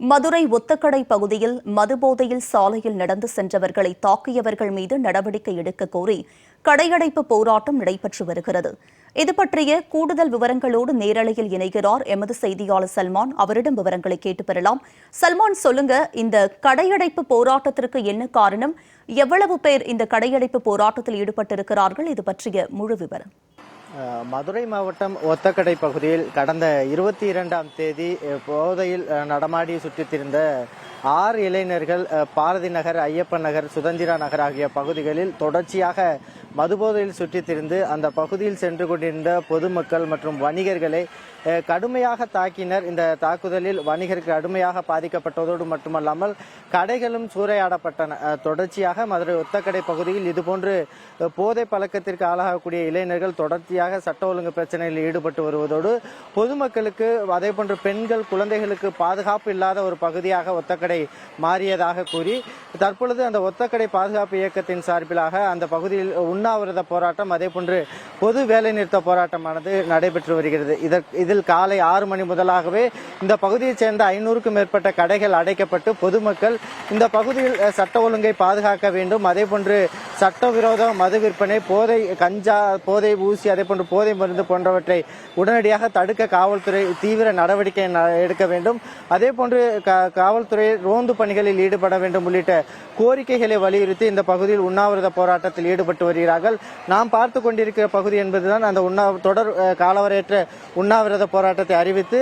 மதுரை ஒத்தக்கடை பகுதியில் மதுபோதையில் சாலையில் நடந்து சென்றவர்களை தாக்கியவர்கள் மீது நடவடிக்கை எடுக்க கோரி கடையடைப்பு போராட்டம் நடைபெற்று வருகிறது. இது பற்றிய கூடுதல் விவரங்களோடு நேரலையில் இணைகிறார் எமது செய்தியாளர் சல்மான். அவரிடம் விவரங்களை கேட்டு பெறலாம். சல்மான், சொல்லுங்க, இந்த கடையடைப்பு போராட்டத்திற்கு என்ன காரணம்? எவ்வளவு பேர் இந்த கடையடைப்பு போராட்டத்தில் ஈடுபட்டிருக்கிறார்கள்? இது பற்றிய முழு விவரம். மதுரை மாவட்டம் ஒத்தக்கடை பகுதியில் கடந்த 22ஆம் தேதி போதையில் நடமாடி சுற்றித் திரிந்த 6 இளைஞர்கள் பாரதி நகர், ஐயப்பன் நகர், சுதந்திரா நகர் ஆகிய பகுதிகளில் தொடர்ச்சியாக மதுபோதையில் சுற்றித் திரிந்து அந்த பகுதியில் சென்று கொண்டிருந்த பொதுமக்கள் மற்றும் வணிகர்களை கடுமையாக தாக்கினர். இந்த தாக்குதலில் வணிகர்கள் கடுமையாக பாதிக்கப்பட்டதோடு மட்டுமல்லாமல் கடைகளும் சூறையாடப்பட்டன. தொடர்ச்சியாக மதுரை ஒத்தக்கடை பகுதியில் இதுபோன்று போதை பழக்கத்திற்கு ஆளாகக்கூடிய இளைஞர்கள் தொடர்ச்சியாக சட்ட ஒழுங்கு பிரச்சனையில் ஈடுபட்டு வருவதோடு பொதுமக்களுக்கு அதேபோன்று பெண்கள், குழந்தைகளுக்கு பாதுகாப்பு இல்லாத ஒரு பகுதியாக ஒத்தக்கடை மாறியதாக கூறி தற்பொழுது அந்த ஒத்தக்கடை பாதுகாப்பு இயக்கத்தின் சார்பிலாக அந்த பகுதியில் உண்ணாவிரத போராட்டம், அதேபோன்று பொது வேலைநிறுத்த போராட்டமானது நடைபெற்று வருகிறது. இதில் காலை 6 மணி முதலாகவே இந்த பகுதியைச் சேர்ந்த 500க்கும் மேற்பட்ட கடைகள் அடைக்கப்பட்டு பொதுமக்கள் இந்த பகுதியில் சட்ட ஒழுங்கை பாதுகாக்க வேண்டும், அதேபோன்று சட்டவிரோத மது விற்பனை, போதை கஞ்சா, போதை ஊசி, அதேபோன்று போதை மருந்து போன்றவற்றை உடனடியாக தடுக்க காவல்துறை தீவிர நடவடிக்கை எடுக்க வேண்டும், அதேபோன்று காவல்துறை ரோந்து பணிகளில் ஈடுபட வேண்டும் உள்ளிட்ட கோரிக்கைகளை வலியுறுத்தி இந்த பகுதியில் உண்ணாவிரத போராட்டத்தில் ஈடுபட்டு வருகிறார்கள். நாம் பார்த்து கொண்டிருக்கிற பகுதி என்பதுதான் அந்த தொடர் காலவரையற்ற உண்ணாவிரத போராட்டத்தை அறிவித்து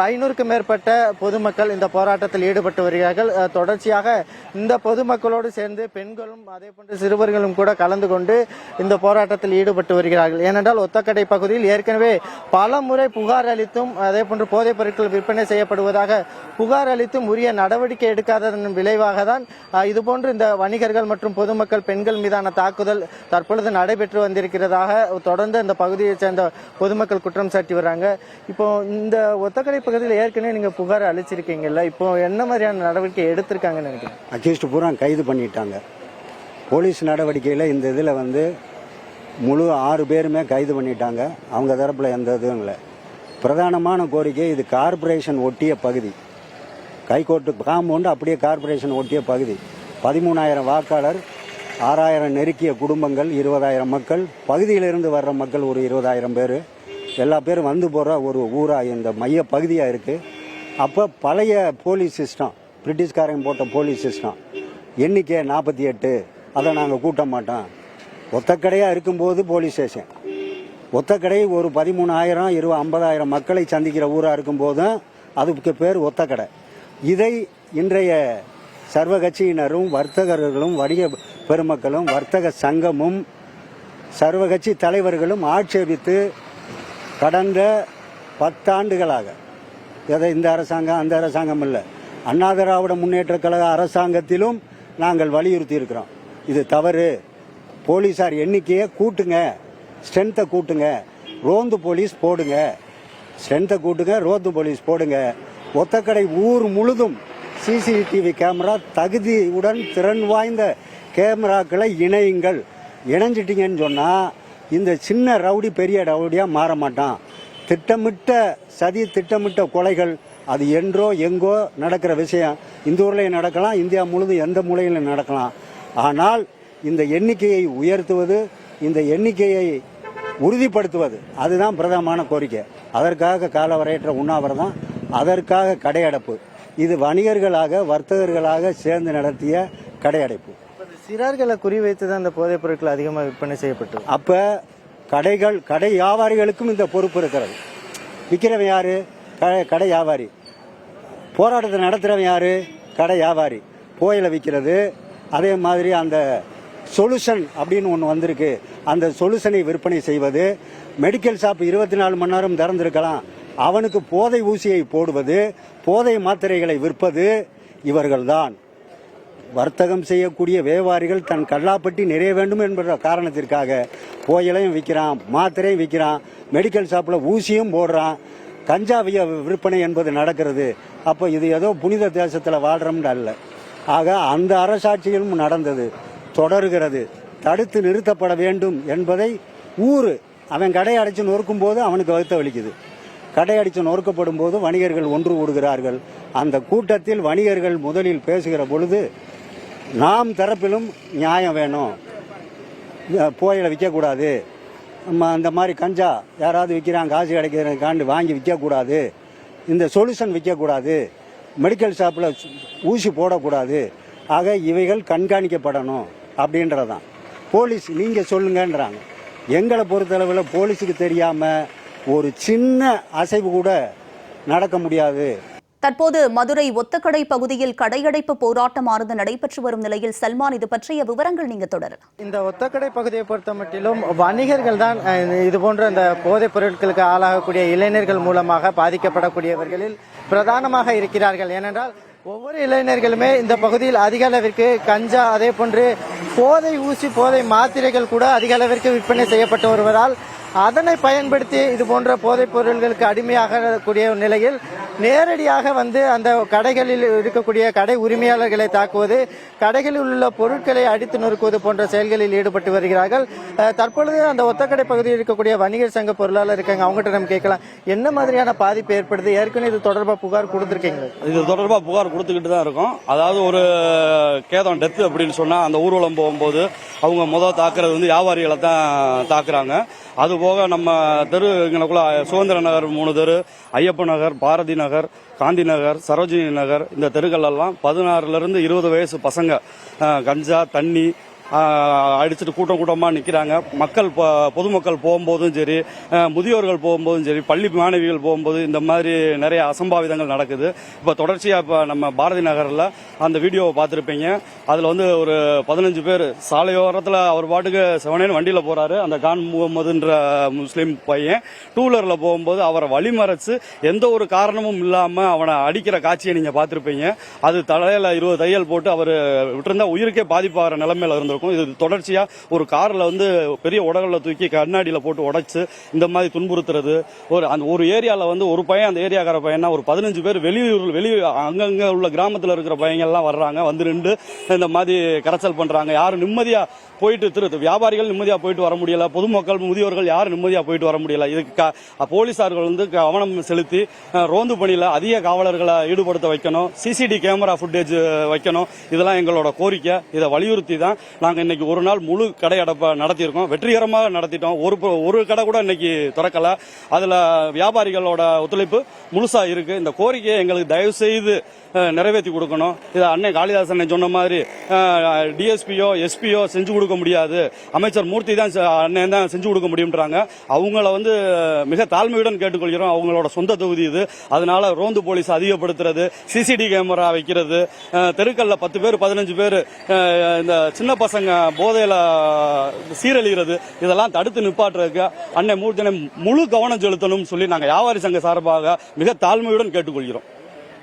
500க்கும் மேற்பட்ட பொதுமக்கள் இந்த போராட்டத்தில் ஈடுபட்டு வருகிறார்கள். தொடர்ச்சியாக இந்த பொதுமக்களோடு சேர்ந்து பெண்களும் அதேபோன்று சிறுவர்களும் கூட கலந்து கொண்டு இந்த போராட்டத்தில் ஈடுபட்டு வருகிறார்கள். ஏனென்றால் ஒத்தக்கடை பகுதியில் ஏற்கனவே பல முறை புகார் அளித்தும் அதேபோன்று போதைப் பொருட்கள் விற்பனை செய்யப்படுவதாக புகார் அளித்தும் உரிய நடவடிக்கை எடுக்காததன் விளைவாக தான் இதுபோன்று இந்த வணிகர்கள் மற்றும் பொதுமக்கள், பெண்கள் மீதான தாக்குதல் தற்பொழுது நடைபெற்று வந்திருக்கிறதாக தொடர்ந்து இந்த பகுதியைச் சேர்ந்த பொதுமக்கள் குற்றம் சாட்டி வர்றாங்க. இப்போ இந்த ஒத்தக்கடை பகுதியில் ஏற்கனவே நீங்க புகார் அளிச்சிருக்கீங்கல்ல, இப்போ என்ன மாதிரியான நடவடிக்கை எடுத்திருக்காங்கன்னு நினைக்கிறேன்? அக்யூஸ்ட் பூரா கைது பண்ணிட்டாங்க. போலீஸ் நடவடிக்கையில் இந்த இதில் முழு 6 பேருமே கைது பண்ணிட்டாங்க. அவங்க தரப்புல எந்த இதுவும் இல்லை. பிரதானமான கோரிக்கை, இது கார்பரேஷன் ஒட்டிய பகுதி, கைகோட்டு காம்பவுண்டு அப்படியே கார்பரேஷன் ஒட்டிய பகுதி. 13,000 வாக்காளர், 6,000 நெருக்கிய குடும்பங்கள், 20,000 மக்கள், பகுதியிலிருந்து வர்ற மக்கள் ஒரு 20,000 பேர், எல்லா பேரும் வந்து போகிற ஒரு ஊராக இந்த மைய பகுதியாக இருக்குது. அப்போ பழைய போலீஸ் சிஸ்டம், பிரிட்டிஷ்காரங்க போட்ட போலீஸ் சிஸ்டம், எண்ணிக்கை 48, அதை நாங்கள் கூட்ட மாட்டோம். ஒத்தக்கடையாக இருக்கும்போது போலீஸ் ஸ்டேஷன், ஒத்தக்கடை ஒரு 13,000, 50,000 மக்களை சந்திக்கிற ஊராக இருக்கும்போதும் அதுக்கு பேர் ஒத்தக்கடை. இதை இன்றைய சர்வ கட்சியினரும் வர்த்தகர்களும் வணிக பெருமக்களும் வர்த்தக சங்கமும் சர்வ கட்சி தலைவர்களும் ஆட்சேபித்து கடந்த 10 ஆண்டுகளாக, இந்த அரசாங்கம் அந்த அரசாங்கம் இல்லை, அண்ணா திராவிட முன்னேற்ற கழக அரசாங்கத்திலும் நாங்கள் வலியுறுத்தி இருக்கிறோம். இது தவறு. போலீசார் எண்ணிக்கையை கூட்டுங்க, ஸ்ட்ரென்த்தை கூட்டுங்க, ரோந்து போலீஸ் போடுங்க, ஸ்ட்ரென்த்தை கூட்டுங்க, ரோந்து போலீஸ் போடுங்க. ஒத்தக்கடை ஊர் முழுதும் சிசிடிவி கேமரா, தகுதியுடன் திறன் வாய்ந்த கேமராக்களை இணையுங்கள். இணைஞ்சிட்டீங்கன்னு சொன்னால் இந்த சின்ன ரவுடி பெரிய ரவுடியாக மாற மாட்டான். திட்டமிட்ட சதி, திட்டமிட்ட கொலைகள், அது என்றோ எங்கோ நடக்கிற விஷயம். இந்த ஊர்லேயும் நடக்கலாம், இந்தியா முழுதும் எந்த மூலையிலும் நடக்கலாம். ஆனால் இந்த எண்ணிக்கையை உயர்த்துவது, இந்த எண்ணிக்கையை உறுதிப்படுத்துவது, அதுதான் பிரதமமான கோரிக்கை. அதற்காக காலவரையற்ற உண்ணாவிரதம், அதற்காக கடையடைப்பு. இது வணிகர்களாக வர்த்தகர்களாக சேர்ந்து நடத்திய கடையடைப்பு. சிறார்களை குறிவைத்து தான் இந்த போதைப் பொருட்கள் அதிகமாக விற்பனை செய்யப்பட்டு, அப்போ கடை வியாபாரிகளுக்கும் இந்த பொறுப்பு இருக்கிறது. விற்கிறவன் யாரு? கடை வியாபாரி. போராட்டத்தை நடத்துகிறவன் யாரு? கடை வியாபாரி. போயில விற்கிறது. அதே மாதிரி அந்த சொல்யூஷன் அப்படின்னு ஒன்று வந்திருக்கு, அந்த சொல்யூஷனை விற்பனை செய்வது. மெடிக்கல் ஷாப் 24 மணி நேரம் திறந்திருக்கலாம், அவனுக்கு போதை ஊசியை போடுவது, போதை மாத்திரைகளை விற்பது இவர்கள்தான். வர்த்தகம் செய்யக்கூடிய வியாபாரிகள் தன் கல்லாப்பட்டி நிறைய வேண்டும் என்ற காரணத்திற்காக போயிலையும் விற்கிறான், மாத்திரையும் விற்கிறான், மெடிக்கல் ஷாப்பில் ஊசியும் போடுறான், கஞ்சா விற்பனை என்பது நடக்கிறது. அப்போ இது ஏதோ புனித தேசத்தில் வாழ்றோம்னு அல்ல. ஆக அந்த அரசாட்சியிலும் நடந்தது, தொடர்கிறது. தடுத்து நிறுத்தப்பட வேண்டும் என்பதை அவன் கடை அடைச்சு நொறுக்கும் போது அவனுக்கு வகுத்த வலிக்குது. கடை அடித்து நொறுக்கப்படும் போது வணிகர்கள் ஒன்று கூடுகிறார்கள். அந்த கூட்டத்தில் வணிகர்கள் முதலில் பேசுகிற பொழுது நாம் தரப்பிலும் நியாயம் வேணும், போயில விற்கக்கூடாது, அந்த மாதிரி கஞ்சா யாராவது விற்கிறாங்க காசு கிடைக்கிறதுக்காண்டு வாங்கி விற்கக்கூடாது, இந்த சொல்யூஷன் விற்கக்கூடாது, மெடிக்கல் ஷாப்பில் ஊசி போடக்கூடாது, ஆக இவைகள் கண்காணிக்கப்படணும் அப்படின்றதான். போலீஸ் நீங்கள் சொல்லுங்கன்றாங்க. எங்களை பொறுத்தளவில் போலீஸுக்கு தெரியாமல் ஒரு சின்ன அசைவு கூட நடக்க முடியாது. தற்போது மதுரை ஒத்தக்கடை பகுதியில் கடையடைப்பு போராட்டமானது நடைபெற்று வரும் நிலையில் சல்மான், இது பற்றிய விவரங்கள் நீங்க தொடரலாம். இந்த ஒத்தக்கடை பகுதியை பொறுத்த மட்டிலும் வணிகர்கள் தான் இது போன்ற இந்த போதைப் பொருட்களுக்கு ஆளாகக்கூடிய இளைஞர்கள் மூலமாக பாதிக்கப்படக்கூடியவர்களில் பிரதானமாக இருக்கிறார்கள். ஏனென்றால் ஒவ்வொரு இளைஞர்களுமே இந்த பகுதியில் அதிக அளவிற்கு கஞ்சா, அதே போன்று போதை ஊசி, போதை மாத்திரைகள் கூட அதிக அளவிற்கு விற்பனை செய்யப்பட்டு வருவதால் அதனை பயன்படுத்தி இது போன்ற போதைப் பொருட்களுக்கு அடிமையாகக்கூடிய நிலையில் நேரடியாக வந்து அந்த கடைகளில் இருக்கக்கூடிய கடை உரிமையாளர்களை தாக்குவது, கடைகளில் உள்ள பொருட்களை அடித்து நொறுக்குவது போன்ற செயல்களில் ஈடுபட்டு வருகிறார்கள். தற்பொழுது அந்த ஒத்தக்கடை பகுதியில் இருக்கக்கூடிய வணிகர் சங்க பொருளாளர் இருக்காங்க, அவங்ககிட்ட நம்ம கேட்கலாம், என்ன மாதிரியான பாதிப்பு ஏற்படுது? ஏற்கனவே இது தொடர்பாக புகார் கொடுத்துருக்கீங்க? இது தொடர்பாக புகார் கொடுத்துக்கிட்டு தான் இருக்கும். அதாவது ஒரு கேதம் டெத்து அப்படின்னு சொன்னா அந்த ஊர்வலம் போகும்போது அவங்க முதல் தாக்குறது வந்து வியாபாரிகளை தான் தாக்குறாங்க. அதுபோக நம்ம தெருங்களுக்குள்ள சுதந்திர நகர் 3 தெரு, ஐயப்ப நகர், பாரதி நகர், காந்தி நகர், சரோஜினி நகர், இந்த தெருக்கள் எல்லாம் 16 இருந்து 20 வயசு பசங்க கஞ்சா, தண்ணி அடிச்சுட்டு கூட்டம் கூட்டமாக நிற்கிறாங்க. மக்கள் பொதுமக்கள் போகும்போதும் சரி, முதியோர்கள் போகும்போதும் சரி, பள்ளி மாணவிகள் போகும்போது இந்த மாதிரி நிறைய அசம்பாவிதங்கள் நடக்குது. இப்போ தொடர்ச்சியாக இப்போ நம்ம பாரதி நகரில் அந்த வீடியோவை பார்த்துருப்பீங்க. அதில் வந்து ஒரு 15 பேர் சாலையோரத்தில் அவர் பாட்டுக்கு செவனேன்னு வண்டியில் போகிறாரு. அந்த கான் முகமதுன்ற முஸ்லீம் பையன் 2 வீலரில் போகும்போது அவரை வழிமறைச்சு எந்த ஒரு காரணமும் இல்லாமல் அவனை அடிக்கிற காட்சியை நீங்கள் பார்த்துருப்பீங்க. அது தலையில் 20 தையல் போட்டு அவர் விட்டுருந்தா உயிருக்கே பாதிப்பாகிற நிலைமையில இருந்திருக்கும். இது தொடர்ச்சியா ஒரு கார்ல வந்து பெரிய உடல்ல தூக்கி கண்ணாடியில போட்டு உடைச்சு இந்த மாதிரி துன்புறுத்துறது. ஒரு ஏரியால வந்து ஒரு பையன், அந்த ஏரியாக்கார பையனா ஒரு 15 பேர் வெளியூர் அங்கங்க உள்ள கிராமத்துல இருக்கிற பையங்க எல்லாம் வர்றாங்க, வந்து நின்று இந்த மாதிரி கரைச்சல் பண்றாங்க. யாரும் நிம்மதியா போயிட்டு வியாபாரிகள் நிம்மதியா போயிட்டு வர முடியல, பொதுமக்கள் முதியோர்கள் யாரும் நிம்மதியா போயிட்டு வர முடியல. இதுக்கு போலீசார்கள் வந்து கவனம் செலுத்தி ரோந்து பணியில அதிக காவலர்களை ஈடுபடுத்த வைக்கணும், சிசிடி கேமரா ஃபுட்டேஜ் வைக்கணும். இதெல்லாம் எங்களோட கோரிக்கை. இதை வலியுறுத்தி தான் நாங்க இன்னைக்கு ஒரு நாள் முழு கடை அடைப்ப நடத்தியிருக்கோம். வெற்றிகரமாக நடத்திட்டோம். ஒரு கடை கூட இன்னைக்கு திறக்கல. அதுல வியாபாரிகளோட ஒத்துழைப்பு முழுசா இருக்கு. இந்த கோரிக்கையை எங்களுக்கு தயவு செய்து நிறைவேற்றி கொடுக்கணும். இது அன்னை காளிதாசன் சொன்ன மாதிரி டிஎஸ்பியோ எஸ்பியோ செஞ்சு கொடுக்க முடியாது, அமைச்சர் மூர்த்தி தான் அண்ணன் தான் செஞ்சு கொடுக்க முடியும்ன்றாங்க. அவங்கள வந்து மிக தாழ்மையுடன் கேட்டுக்கொள்கிறோம். அவங்களோட சொந்த தொகுதி இது. அதனால ரோந்து போலீஸ் அதிகப்படுத்துறது, சிசிடி கேமரா வைக்கிறது, தெருக்கல்ல 10 பேர் 15 பேர் இந்த சின்ன பசங்க போதையில சீரழிகிறது, இதெல்லாம் தடுத்து நிப்பாட்டுறதுக்கு அன்னை மூர்த்தினை முழு கவனம் செலுத்தணும் சொல்லி நாங்கள் வியாபாரி சங்க சார்பாக மிக தாழ்மையுடன் கேட்டுக்கொள்கிறோம்.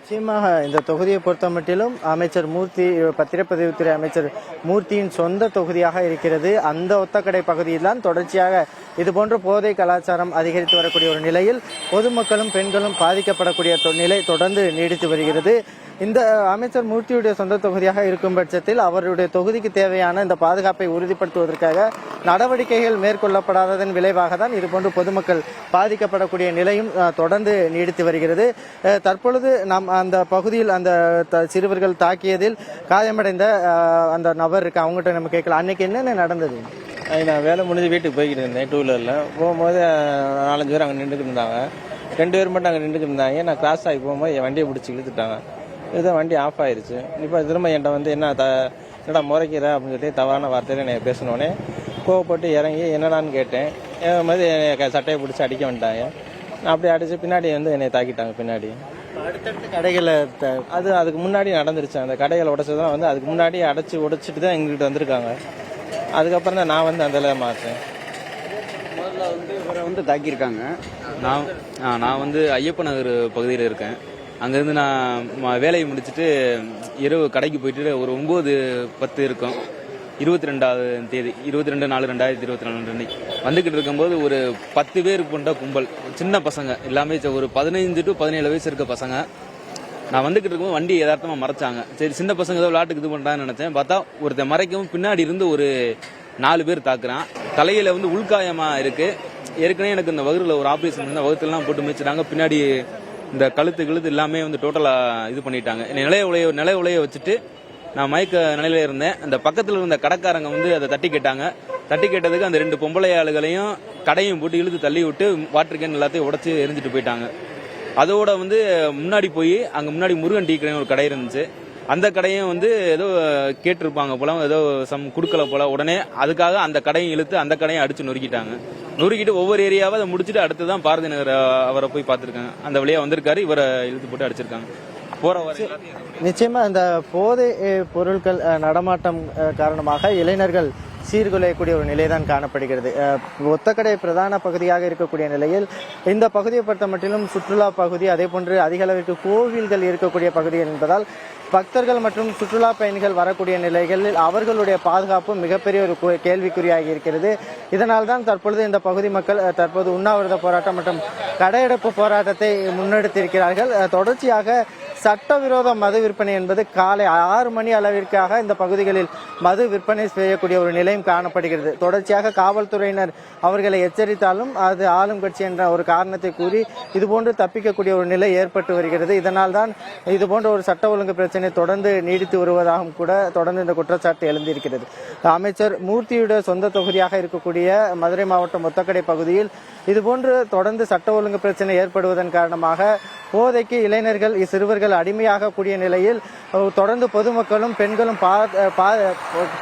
நிச்சயமாக இந்த தொகுதியை பொறுத்த மட்டிலும் அமைச்சர் மூர்த்தி, பத்திரப்பதிவுத்துறை அமைச்சர் மூர்த்தியின் சொந்த தொகுதியாக இருக்கிறது. அந்த ஒத்தக்கடை பகுதியில் தான் தொடர்ச்சியாக இதுபோன்ற போதை கலாச்சாரம் அதிகரித்து வரக்கூடிய ஒரு நிலையில் பொதுமக்களும் பெண்களும் பாதிக்கப்படக்கூடிய நிலை தொடர்ந்து நீடித்து வருகிறது. இந்த அமைச்சர் மூர்த்தியுடைய சொந்த தொகுதியாக இருக்கும் பட்சத்தில் அவருடைய தொகுதிக்கு தேவையான இந்த பாதுகாப்பை உறுதிப்படுத்துவதற்காக நடவடிக்கைகள் மேற்கொள்ளப்படாததன் விளைவாக தான் இதுபோன்று பொதுமக்கள் பாதிக்கப்படக்கூடிய நிலையும் தொடர்ந்து நீடித்து வருகிறது. தற்பொழுது நாம் அந்த பகுதியில் அந்த சிறுவர்கள் தாக்கியதில் காயமடைந்த அந்த நபர் இருக்கு, அவங்ககிட்ட நம்ம கேட்கலாம், அன்னைக்கு என்னென்ன நடந்தது? நான் வேலை முடிஞ்சு வீட்டுக்கு போய்கிட்டு இருந்தேன். 2 வீலரில் போகும்போது 4-5 பேர் அங்கே நின்றுட்டு இருந்தாங்க. 2 பேர் மட்டும் அங்கே நின்றுட்டு இருந்தாங்க. நான் கிராஸ் ஆகி போகும்போது என் வண்டியை பிடிச்சி இழுத்துட்டாங்க. இதுதான் வண்டி ஆஃப் ஆயிடுச்சு. இப்போ திரும்ப என்கிட்ட வந்து என்னடா முறைக்கிற அப்படின்னு சொல்லி தவறான வார்த்தையில் என்னை பேசினோடனே கோவப்பட்டு இறங்கி என்னடான்னு கேட்டேன். மாதிரி என்னை சட்டையை பிடிச்சி அடிக்க வந்துட்டாங்க. அப்படி அடிச்சு பின்னாடி வந்து என்னை தாக்கிட்டாங்க. பின்னாடி அடுத்தடுத்து கடைகளை அதுக்கு முன்னாடி நடந்துருச்சு. அந்த கடைகளை உடைச்சதெல்லாம் வந்து அதுக்கு முன்னாடி உடைச்சிட்டு தான் எங்ககிட்ட வந்திருக்காங்க. அதுக்கப்புறம் தான் நான் வந்து அந்த மாற்றேன். முதல்ல வந்து இவரை வந்து தாக்கியிருக்காங்க. நான் வந்து ஐயப்ப நகர் பகுதியில் இருக்கேன். அங்கேருந்து நான் வேலையை முடிச்சுட்டு இரவு கடைக்கு போயிட்டு ஒரு 9:10 இருக்கும், 22ஆம் தேதி 22/4/2024 வந்துக்கிட்டு இருக்கும்போது ஒரு 10 பேர் கொண்ட கும்பல், சின்ன பசங்க எல்லாமே ஒரு 15 to 17 வயசு இருக்க பசங்க. நான் வந்துக்கிட்டு இருக்கும்போது வண்டி யதார்த்தமாக மறைச்சாங்க. சரி சின்ன பசங்க ஏதோ விளையாட்டுக்கு இது பண்ணுறான்னு நினச்சேன். பார்த்தா ஒருத்தன் மறைக்கவும் பின்னாடி இருந்து ஒரு 4 பேர் தாக்குறான். தலையில் வந்து உள்காயமாக இருக்குது. ஏற்கனவே எனக்கு இந்த வகுறில் ஒரு ஆப்ரேஷன் இருந்தால் வகுத்துலாம் போட்டு மிச்சிட்டாங்க. பின்னாடி இந்த கழுத்து எல்லாமே வந்து டோட்டலாக இது பண்ணிட்டாங்க. நிலை உலைய வச்சுட்டு நான் மயக்க நிலையில இருந்தேன். அந்த பக்கத்தில் இருந்த கடைக்காரங்க வந்து அதை தட்டி கேட்டதுக்கு அந்த 2 பொம்பளை ஆளுகளையும் கடையும் போட்டு இழுத்து தள்ளி விட்டு வாட்டர் கேன் எல்லாத்தையும் உடச்சி எரிஞ்சிட்டு போயிட்டாங்க. அதோட வந்து முன்னாடி போய் அங்கே முன்னாடி முருகன் டீ கடைன்னு ஒரு கடை இருந்துச்சு. அந்த கடையும் வந்து ஏதோ கேட்டிருப்பாங்க போல, ஏதோ கொடுக்கல போல. உடனே அதுக்காக அந்த கடையும் இழுத்து அந்த கடையும் அடிச்சு நொறுக்கிட்டு ஒவ்வொரு ஏரியாவை அதை முடிச்சுட்டு அடுத்து தான் பாரதி நகர் அவரை போய் பார்த்துருக்காங்க. அந்த வழியா வந்திருக்காரு, இவரை இழுத்து போட்டு அடிச்சிருக்காங்க. நிச்சயமா இந்த போதை பொருட்கள் நடமாட்டம் காரணமாக இளைஞர்கள் சீர்குலையக்கூடிய ஒரு நிலைதான் காணப்படுகிறது. ஒத்தக்கடை பிரதான பகுதியாக இருக்கக்கூடிய நிலையில் இந்த பகுதியை பொறுத்த மட்டிலும் சுற்றுலா பகுதி, அதே போன்று அதிக அளவிற்கு கோவில்கள் இருக்கக்கூடிய பகுதி என்பதால் பக்தர்கள் மற்றும் சுற்றுலா பயணிகள் வரக்கூடிய நிலைகளில் அவர்களுடைய பாதுகாப்பு மிகப்பெரிய ஒரு கேள்விக்குறியாகி இருக்கிறது. இதனால் தான் தற்பொழுது இந்த பகுதி மக்கள் தற்போது உண்ணாவிரத போராட்டம் மற்றும் கடையடைப்பு போராட்டத்தை முன்னெடுத்திருக்கிறார்கள். தொடர்ச்சியாக சட்டவிரோத மது விற்பனை என்பது காலை 6 மணி அளவிற்காக இந்த பகுதிகளில் மது விற்பனை செய்யக்கூடிய ஒரு நிலையும் காணப்படுகிறது. தொடர்ச்சியாக காவல்துறையினர் அவர்களை எச்சரித்தாலும் அது ஆளும் கட்சி என்ற ஒரு காரணத்தை கூறி இதுபோன்று தப்பிக்கக்கூடிய ஒரு நிலை ஏற்பட்டு வருகிறது. இதனால் தான் இதுபோன்ற ஒரு சட்ட ஒழுங்கு பிரச்சனை தொடர்ந்து நீடித்து வருவதாகவும் கூட தொடர்ந்து இந்த குற்றச்சாட்டு எழுந்திருக்கிறது. அமைச்சர் மூர்த்தியுடைய சொந்த தொகுதியாக இருக்கக்கூடிய மதுரை மாவட்டம் ஒத்தக்கடை பகுதியில் இதுபோன்று தொடர்ந்து சட்ட ஒழுங்கு பிரச்சனை ஏற்படுவதன் காரணமாக போதைக்கு இளைஞர்கள் சிறுவர்கள் அடிமையாக கூடிய நிலையில் தொடர்ந்து பொதுமக்களும் பெண்களும்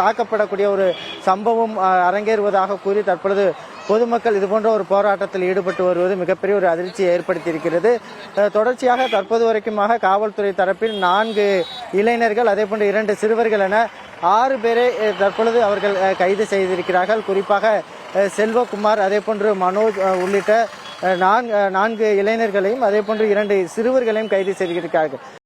தாக்கப்படக்கூடிய ஒரு சம்பவம் அரங்கேறுவதாக கூறி தற்பொழுது பொதுமக்கள் இதுபோன்ற ஒரு போராட்டத்தில் ஈடுபட்டு வருவது மிகப்பெரிய ஒரு அதிர்ச்சியை ஏற்படுத்தியிருக்கிறது. தொடர்ச்சியாக தற்போது வரைக்குமாக காவல்துறை தரப்பில் 4 இளைஞர்கள், அதே போன்று 2 சிறுவர்கள் என 6 பேரை தற்பொழுது அவர்கள் கைது செய்திருக்கிறார்கள். குறிப்பாக செல்வகுமார், அதே போன்று மனோஜ் உள்ளிட்ட 4 இளைஞர்களையும் அதே போன்று 2 சிறுவர்களையும் கைது செய்திருக்கிறார்கள்.